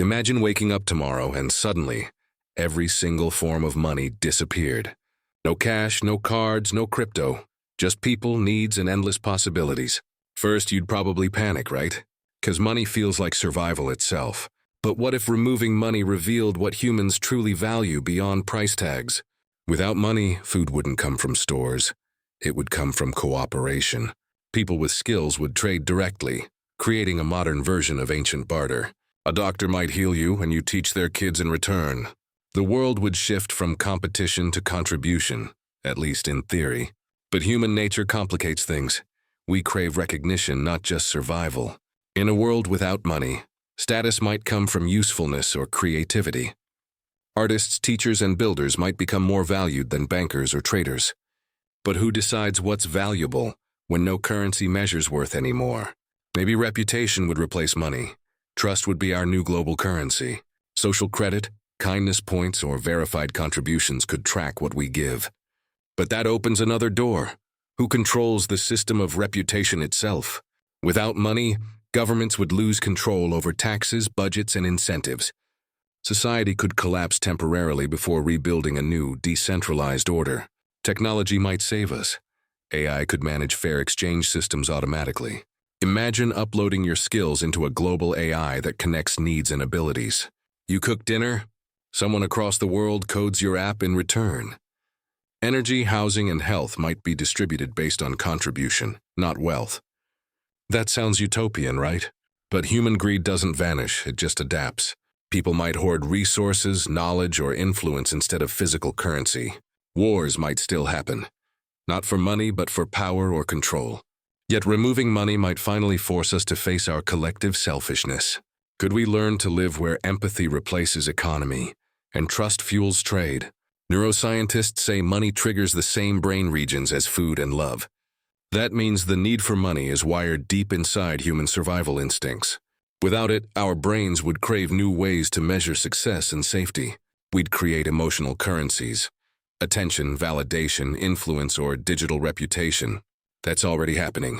Imagine waking up tomorrow and suddenly, every single form of money disappeared. No cash, no cards, no crypto, just people, needs, and endless possibilities. First, you'd probably panic, right? 'Cause money feels like survival itself. But what if removing money revealed what humans truly value beyond price tags? Without money, food wouldn't come from stores. It would come from cooperation. People with skills would trade directly, creating a modern version of ancient barter. A doctor might heal you and you teach their kids in return. The world would shift from competition to contribution, at least in theory. But human nature complicates things. We crave recognition, not just survival. In a world without money, status might come from usefulness or creativity. Artists, teachers, and builders might become more valued than bankers or traders. But who decides what's valuable when no currency measures worth anymore? Maybe reputation would replace money. Trust would be our new global currency. Social credit, kindness points, or verified contributions could track what we give. But that opens another door. Who controls the system of reputation itself? Without money, governments would lose control over taxes, budgets, and incentives. Society could collapse temporarily before rebuilding a new, decentralized order. Technology might save us. AI could manage fair exchange systems automatically. Imagine uploading your skills into a global AI that connects needs and abilities. You cook dinner, someone across the world codes your app in return. Energy, housing, and health might be distributed based on contribution, not wealth. That sounds utopian, right? But human greed doesn't vanish, it just adapts. People might hoard resources, knowledge, or influence instead of physical currency. Wars might still happen, not for money, but for power or control. Yet removing money might finally force us to face our collective selfishness. Could we learn to live where empathy replaces economy and trust fuels trade? Neuroscientists say money triggers the same brain regions as food and love. That means the need for money is wired deep inside human survival instincts. Without it, our brains would crave new ways to measure success and safety. We'd create emotional currencies. Attention, validation, influence, or digital reputation. That's already happening.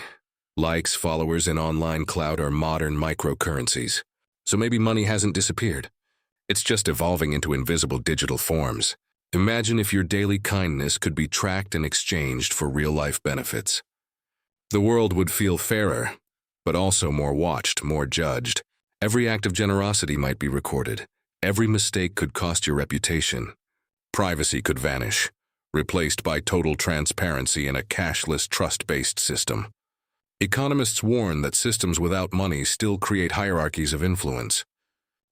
Likes, followers, and online clout are modern microcurrencies. So maybe money hasn't disappeared. It's just evolving into invisible digital forms. Imagine if your daily kindness could be tracked and exchanged for real-life benefits. The world would feel fairer, but also more watched, more judged. Every act of generosity might be recorded. Every mistake could cost your reputation. Privacy could vanish, replaced by total transparency in a cashless, trust-based system. Economists warn that systems without money still create hierarchies of influence.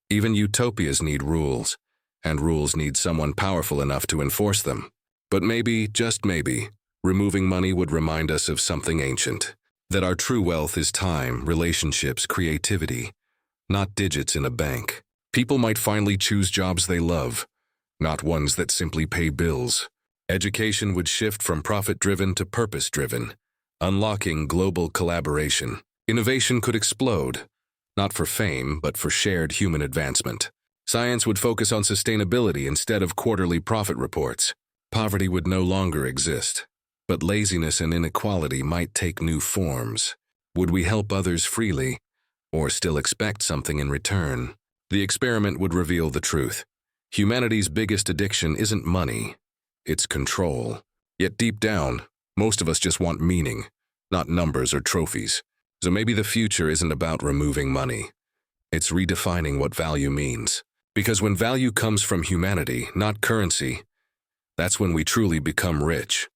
Even utopias need rules, and rules need someone powerful enough to enforce them. But maybe, just maybe, removing money would remind us of something ancient. That our true wealth is time, relationships, creativity, not digits in a bank. People might finally choose jobs they love, not ones that simply pay bills. Education would shift from profit-driven to purpose-driven, unlocking global collaboration. Innovation could explode, not for fame, but for shared human advancement. Science would focus on sustainability instead of quarterly profit reports. Poverty would no longer exist. But laziness and inequality might take new forms. Would we help others freely, or still expect something in return? The experiment would reveal the truth. Humanity's biggest addiction isn't money, it's control. Yet deep down, most of us just want meaning, not numbers or trophies. So maybe the future isn't about removing money. It's redefining what value means. Because when value comes from humanity, not currency, that's when we truly become rich.